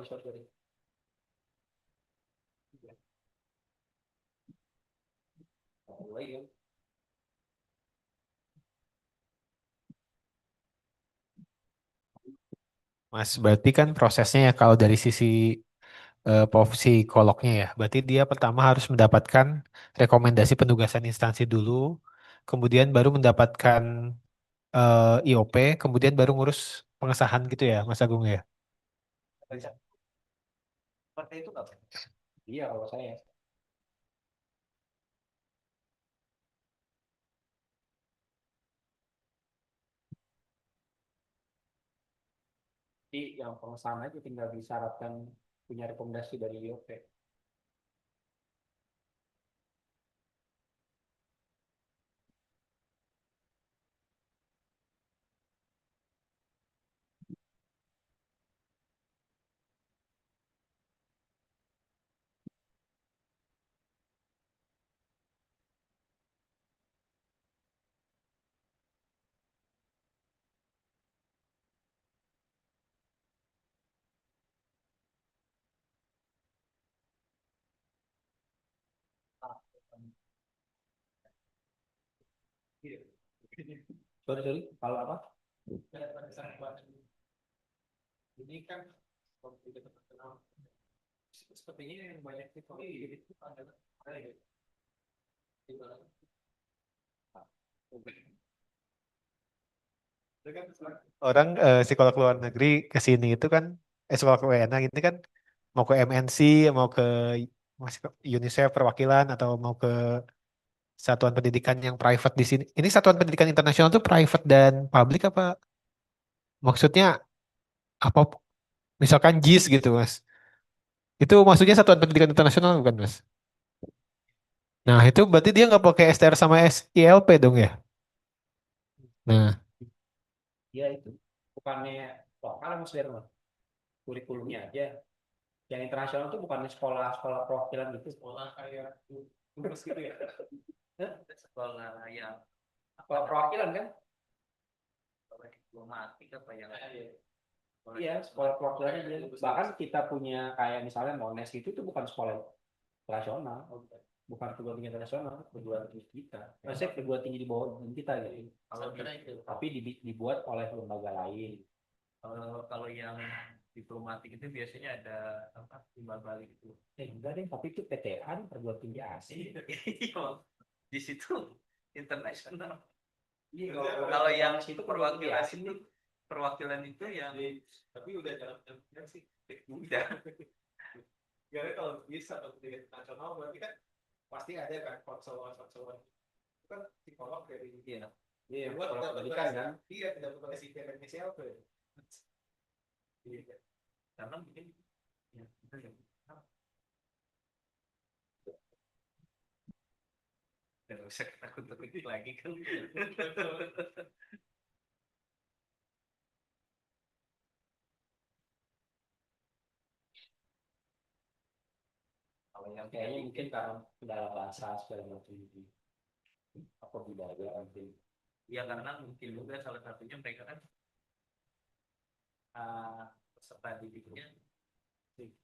sorry. Mulai ya. Mas, berarti kan prosesnya ya kalau dari sisi psikolognya ya, berarti dia pertama harus mendapatkan rekomendasi penugasan instansi dulu, kemudian baru mendapatkan IOP, kemudian baru ngurus pengesahan gitu ya, Mas Agung ya. Seperti itu nggak? Iya kalau saya. Jadi yang pengesahan itu tinggal disyaratkan punya rekomendasi dari IOP. Sorry, sorry. Kalau apa? Ini kan sepertinya yang banyak itu adalah Orang psikolog luar negeri ke sini itu kan, psikolog WNA ini kan mau ke MNC, mau ke masih ke UNICEF perwakilan atau mau ke satuan pendidikan yang private di sini. Ini satuan pendidikan internasional tuh private dan public apa? Maksudnya apa? Misalkan JIS gitu, Mas. Itu maksudnya satuan pendidikan internasional bukan, Mas? Nah, itu berarti dia nggak pakai STR sama SILP dong ya? Nah, ya itu bukannya lokal mas Berno kurikulumnya aja. Yang internasional itu bukannya sekolah-sekolah perwakilan gitu. Sekolah kayak terus gitu ya. Hah? Sekolah yang sekolah perwakilan kan? Sekolah diplomatik apa yang iya, sekolah perwakilannya dia. Bahkan kita punya kayak misalnya Mones itu bukan sekolah internasional, bukan perguruan tinggi internasional, perguruan tinggi kita. Maksudnya perguruan tinggi di bawah kita gitu. Kalau kira itu. Tapi dibuat oleh lembaga lain. Kalau yang diplomatik itu biasanya ada apa timbal balik itu. Enggak deh, tapi itu PTN perguruan tinggi asing. Iya, di situ internasional. Iya, kalau yang itu perwakilan itu yang tapi udah dalam sih. Udah. Ya kalau bisa kalau tingkat nasional berarti kan pasti ada kan konselor-konselor itu kan psikolog dari iya iya buat tidak pendidikan kan iya tidak bukan SIP dan SLP iya karena mungkin ya kita yang tidak usah takut-takut lagi kan. Kalau yang kayaknya mungkin karena kendala bahasa segala macam itu apa budaya mungkin ya karena mungkin juga salah satunya mereka kan peserta didiknya sih.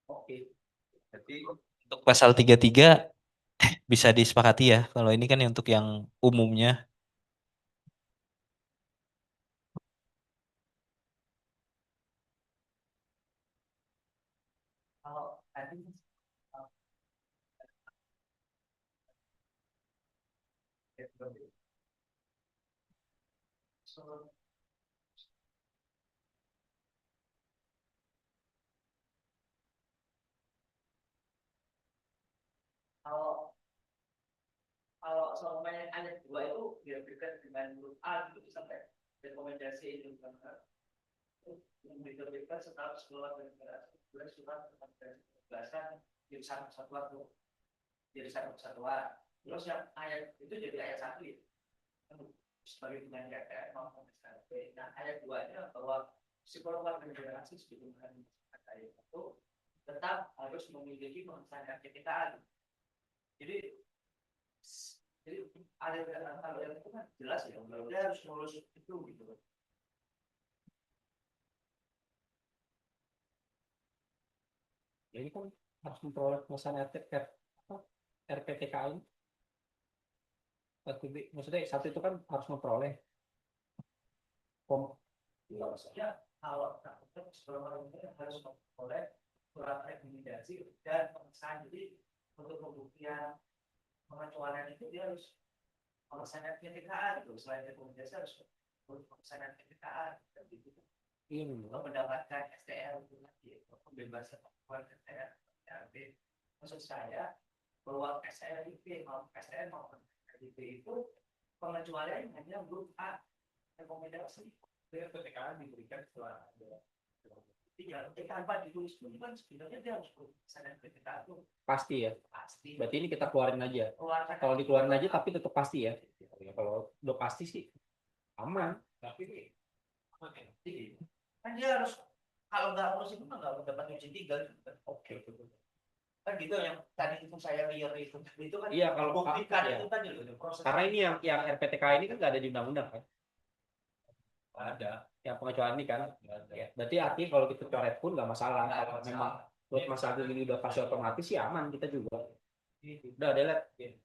Oke. Jadi untuk pasal 33 bisa disepakati ya. Kalau ini kan untuk yang umumnya. Kalau tadi kalau kalau soalnya ayat dua itu diberikan dengan huruf A itu sampai rekomendasi itu kan yang diterbitkan setelah sekolah dan kemudian surat pembelasan jadi satu kesatuan tuh jadi satu kesatuan terus yang ayat itu jadi ayat satu ya sebagai dengan KPR maupun SKP. Nah ayat dua nya bahwa psikolog dan generasi sebelumnya ayat itu tetap harus memiliki pengesahan kekitaan. Jadi jadi ada kalau yang itu kan jelas ya dia harus lulus itu gitu Ini kan harus memperoleh pengesahan RPTKI. Maksudnya satu itu kan harus memperoleh maksudnya kalau sebelum ini harus memperoleh surat rekomendasi dan pengesahan. Jadi untuk pembuktian pengecualian itu dia harus pengesahan RPTKA gitu. Selain rekomendasi harus pengesahan RPTKA gitu. Untuk mendapatkan STR pembebasan STR. Maksud saya bahwa SLIP maupun STR maupun SLIP itu pengecualian hanya berupa rekomendasi. PTKA diberikan setelah ada tanpa ditulis pun kan sebenarnya dia harus sadar PTKA itu pasti ya. Pasti. Berarti ini kita keluarin aja. Kalau dikeluarin aja tapi tetap pasti ya. Kalau udah pasti sih aman. Tapi aman ya. Kan dia harus kalau nggak urus itu nggak dapat uji 3. Oke. Kan gitu yang tadi itu saya lihat itu kan. Iya kalau buktikan itu kan proses. Karena ini yang RPTK ini kan nggak ada di undang-undang kan. Ada yang pengecualian ini kan ya. Berarti artinya kalau kita coret pun nggak masalah. Kalau memang buat Mas Agung ini udah pasti otomatis sih aman kita juga. Udah delete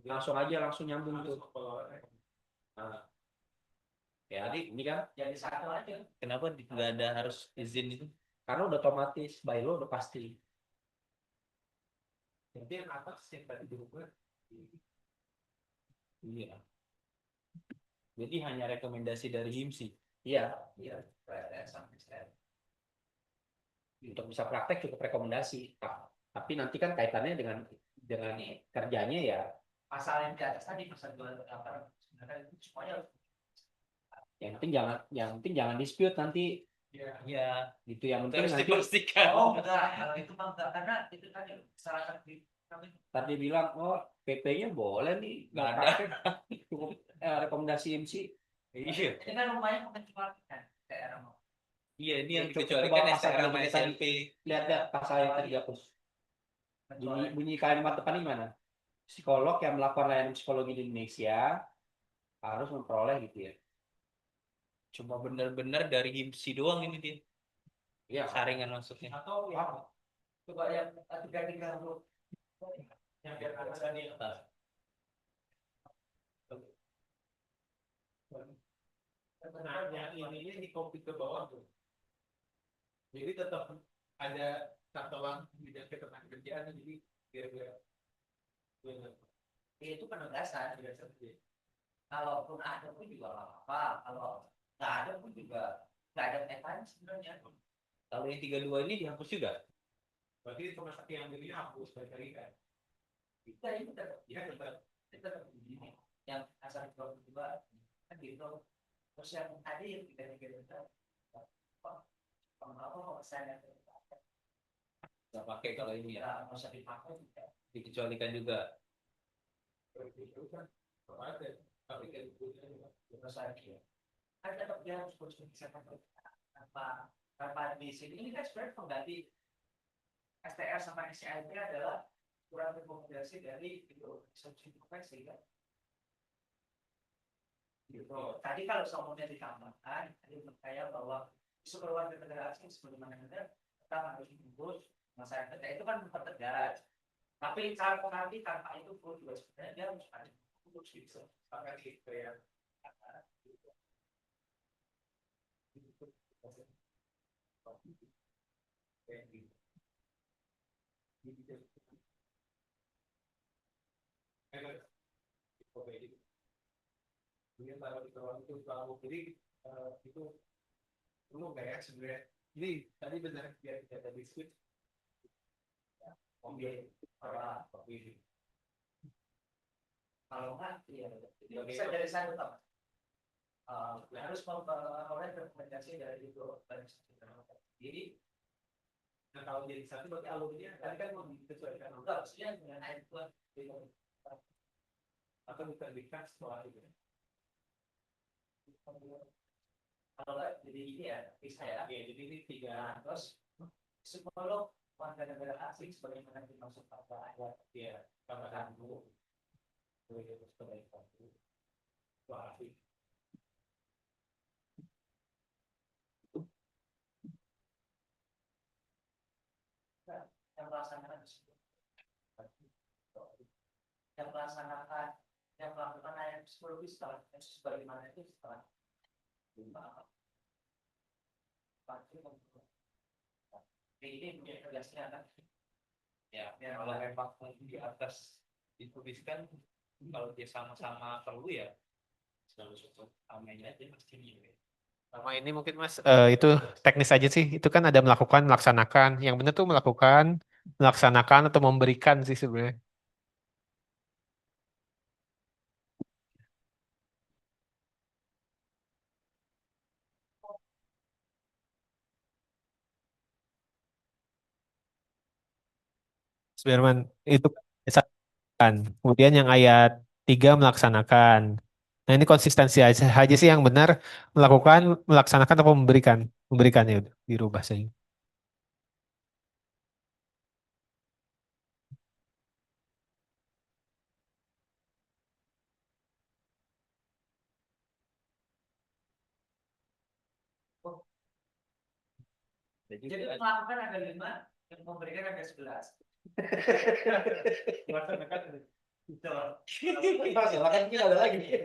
langsung nyambung tuh. Nah, ya jadi ini kan jadi satu aja. Kenapa nggak ada harus izin itu? Karena udah otomatis by law udah pasti. Jadi yang atas yang tadi diubah. Iya. Jadi hanya rekomendasi dari HIMSI. Iya. Untuk bisa praktek cukup rekomendasi. Tapi nanti kan kaitannya dengan kerjanya ya. Pasal yang di atas tadi pasal 28 sebenarnya itu semuanya. Yang penting jangan dispute nanti. Ya. Gitu yang penting nanti dipastikan. Oh enggak, kalau itu enggak karena itu kan salah satu tadi bilang PP-nya boleh nih nggak ada cukup rekomendasi MC. Iya. Ini kan rumahnya mengecualikan daerah. Iya ini yang dikecualikan STR sama SMP. Lihat pasal yang tadi dihapus. Bunyi kalimat depan ini mana? Psikolog yang melakukan layanan psikologi di Indonesia harus memperoleh gitu ya. Cuma benar-benar dari HIMSI doang ini dia. Iya. Saringan maksudnya. Atau ya. Coba yang 330 yang di atas. Sebenarnya ini di copy ke bawah tuh. Jadi tetap ada catatan bidang ketenagakerjaan jadi kira-kira itu penegasan. Kalaupun ada pun juga nggak apa-apa. Kalau nggak ada pun juga nggak ada kaitannya sebenarnya. Kalau yang 32 ini dihapus juga. Berarti rumah sakit yang ini hapus dari kan? Kita ini tetap begini. Yang asal 22 kan gitu. Terus yang tadi yang 3 apa saya nggak pakai kalau ini ya masa dipakai dikecualikan juga. Tapi kan tetap dia harus bisa tanpa di sini ini kan sebenarnya pengganti STR sama SCIP adalah kurang rekomendasi dari institusi profesi kan. Gitu. Tadi kalau soalnya ditambahkan, tadi percaya bahwa isu keluarga negara asing sebagaimana kita harus mengurus masyarakat, itu kan mempertegas. Tapi cara pengerti tanpa itu pun juga sebenarnya dia harus ada urus gitu. Maka gitu ya. Jadi taruh di bawah itu selalu jadi itu perlu nggak ya sebenarnya. Jadi tadi benar biar tidak ada dispute. Oke, kalau nggak, ya bisa dari sana tetap. Harus memperoleh rekomendasi dari itu. Jadi, nah kalau jadi satu berarti alumni tadi kan mau disesuaikan. Enggak, maksudnya dengan air buat atau diterbitkan setelah itu. Kalau jadi ini ya, bisa ya. Oke, jadi ini 3 terus psikolog warga negara asing sebagaimana dimaksud pada ayat ya tambahan dulu. Terus sebagai satu. Wah, melaksanakan yang melakukan layanan psikologi setelah sebagaimana itu setelah ini punya tegasnya kan ya kalau memang di atas dituliskan kalau dia sama-sama perlu ya selalu cukup aman aja pastinya ya. Sama ini mungkin Mas, itu teknis aja sih. Itu kan ada melakukan, melaksanakan. Yang benar tuh melakukan, melaksanakan atau memberikan sih sebenarnya. Sudirman itu kan. Kemudian yang ayat 3 melaksanakan. Nah ini konsistensi aja sih yang benar melakukan, melaksanakan atau memberikan. Memberikan ya udah dirubah saja. Jadi melakukan ada 5, yang memberikan ada 11. Melaksanakan ada. Silakan kita ada lagi.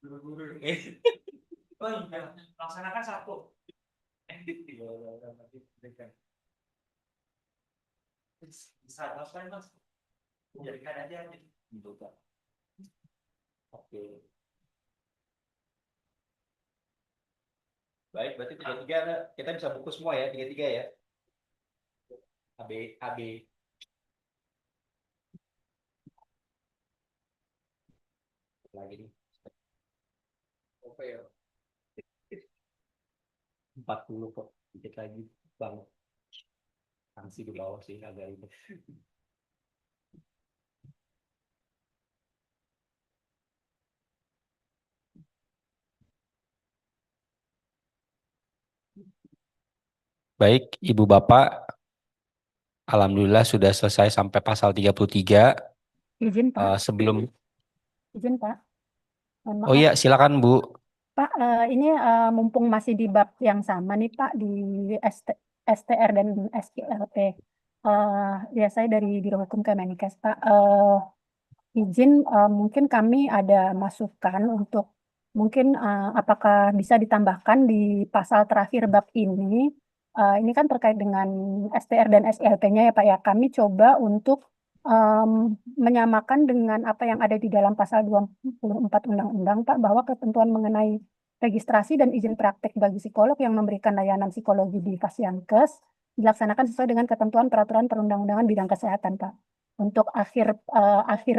Guru-guru. Oh iya, laksanakan 1. Bisa laksanakan Mas. Jadikan aja dibuka. Oke. Baik, berarti 33 ada. Kita bisa buku semua ya, 33 ya. AB lagi nih. Oke ya. 40 kok. Dikit lagi bang. Sanksi di bawah sih agak itu. Baik, Ibu Bapak, alhamdulillah sudah selesai sampai pasal 33. Izin Pak, Sebelum izin Pak. Mohon Oh maaf iya, silakan Bu. Pak, ini mumpung masih di bab yang sama nih Pak di STR dan SPLP. Ya saya dari Biro Hukum Kemenkes Pak. Izin mungkin kami ada masukan untuk mungkin apakah bisa ditambahkan di pasal terakhir bab ini. Ini kan terkait dengan STR dan SLP-nya ya Pak ya. Kami coba untuk menyamakan dengan apa yang ada di dalam pasal 24 Undang-Undang Pak, bahwa ketentuan mengenai registrasi dan izin praktek bagi psikolog yang memberikan layanan psikologi di Fasiankes dilaksanakan sesuai dengan ketentuan peraturan perundang-undangan bidang kesehatan Pak. Untuk akhir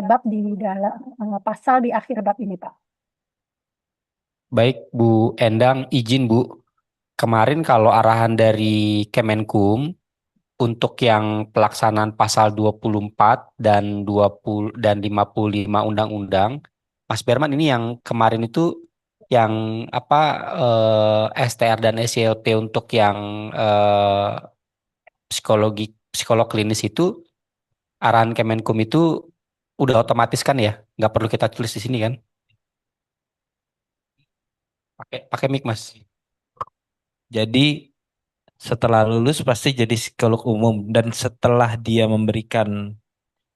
bab di dalam pasal di akhir bab ini Pak. Baik, Bu Endang, izin Bu. Kemarin kalau arahan dari Kemenkum untuk yang pelaksanaan pasal 24 dan 20 dan 55 Undang-Undang, Mas Berman ini yang kemarin itu yang apa STR dan SCLP untuk yang psikolog klinis itu arahan Kemenkum itu udah otomatis kan ya, nggak perlu kita tulis di sini kan? Pakai mic Mas. Jadi setelah lulus pasti jadi psikolog umum dan setelah dia memberikan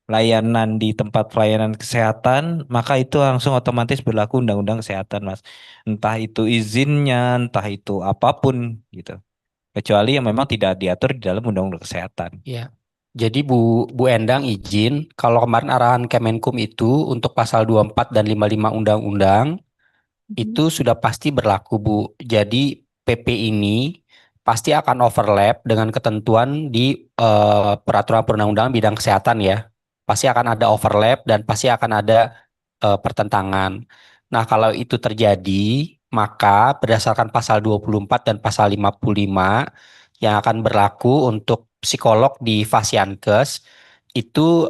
layanan di tempat pelayanan kesehatan, maka itu langsung otomatis berlaku undang-undang kesehatan, Mas. Entah itu izinnya, entah itu apapun gitu. Kecuali yang memang tidak diatur di dalam undang-undang kesehatan. Ya. Jadi Bu Endang izin kalau kemarin arahan Kemenkum itu untuk pasal 24 dan 55 Undang-Undang itu sudah pasti berlaku Bu. Jadi PP ini pasti akan overlap dengan ketentuan di peraturan perundang-undangan bidang kesehatan ya. Pasti akan ada overlap dan pasti akan ada pertentangan. Nah, kalau itu terjadi, maka berdasarkan pasal 24 dan pasal 55 yang akan berlaku untuk psikolog di Fasiankes itu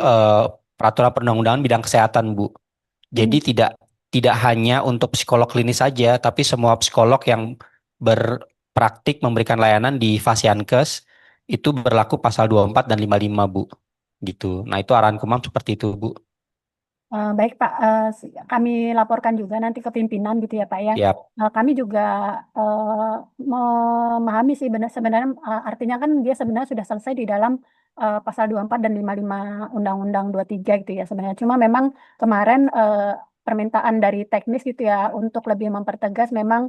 peraturan perundang-undangan bidang kesehatan, Bu. Jadi tidak hanya untuk psikolog klinis saja, tapi semua psikolog yang berpraktik memberikan layanan di Fasiankes itu berlaku pasal 24 dan 55, Bu. Gitu. Nah, itu arahan Kumam seperti itu, Bu. Baik Pak, kami laporkan juga nanti ke pimpinan gitu ya Pak ya. Siap. Kami juga memahami sih sebenarnya artinya kan dia sebenarnya sudah selesai di dalam pasal 24 dan 55 Undang-Undang 23 gitu ya sebenarnya. Cuma memang kemarin permintaan dari teknis gitu ya untuk lebih mempertegas memang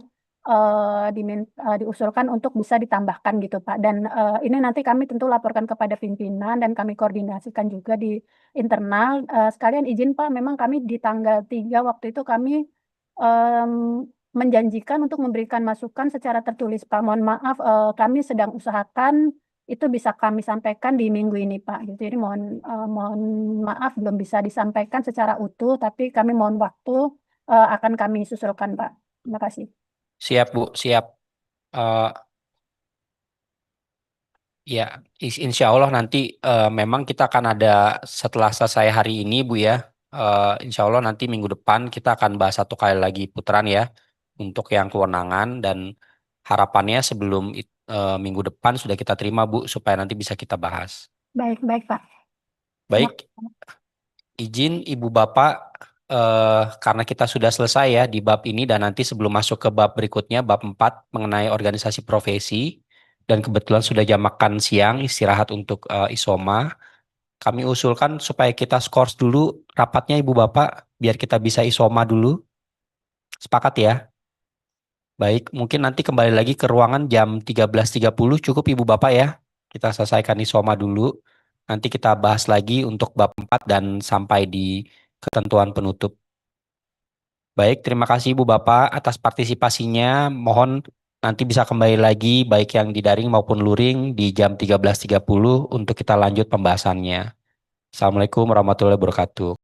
diusulkan untuk bisa ditambahkan gitu Pak. Dan ini nanti kami tentu laporkan kepada pimpinan dan kami koordinasikan juga di internal. Sekalian izin Pak, memang kami di tanggal 3 waktu itu kami em, menjanjikan untuk memberikan masukan secara tertulis Pak. Mohon maaf, kami sedang usahakan itu bisa kami sampaikan di minggu ini Pak. Gitu. Jadi mohon maaf belum bisa disampaikan secara utuh, tapi kami mohon waktu akan kami susulkan Pak. Terima kasih. Siap Bu, siap. Eh, ya, insya Allah nanti memang kita akan ada setelah selesai hari ini Bu ya. Insya Allah nanti minggu depan kita akan bahas satu kali lagi putaran ya untuk yang kewenangan dan harapannya sebelum minggu depan sudah kita terima Bu supaya nanti bisa kita bahas. Baik, baik Pak. Baik, izin Ibu Bapak karena kita sudah selesai ya di bab ini dan nanti sebelum masuk ke bab berikutnya bab 4 mengenai organisasi profesi dan kebetulan sudah jam makan siang istirahat untuk isoma. Kami usulkan supaya kita skors dulu rapatnya Ibu Bapak biar kita bisa isoma dulu. Sepakat ya? Baik, mungkin nanti kembali lagi ke ruangan jam 13.30 cukup Ibu Bapak ya. Kita selesaikan isoma dulu. Nanti kita bahas lagi untuk bab 4 dan sampai di ketentuan penutup. Baik, terima kasih Ibu Bapak atas partisipasinya. Mohon nanti bisa kembali lagi baik yang di daring maupun luring di jam 13.30 untuk kita lanjut pembahasannya. Assalamualaikum warahmatullahi wabarakatuh.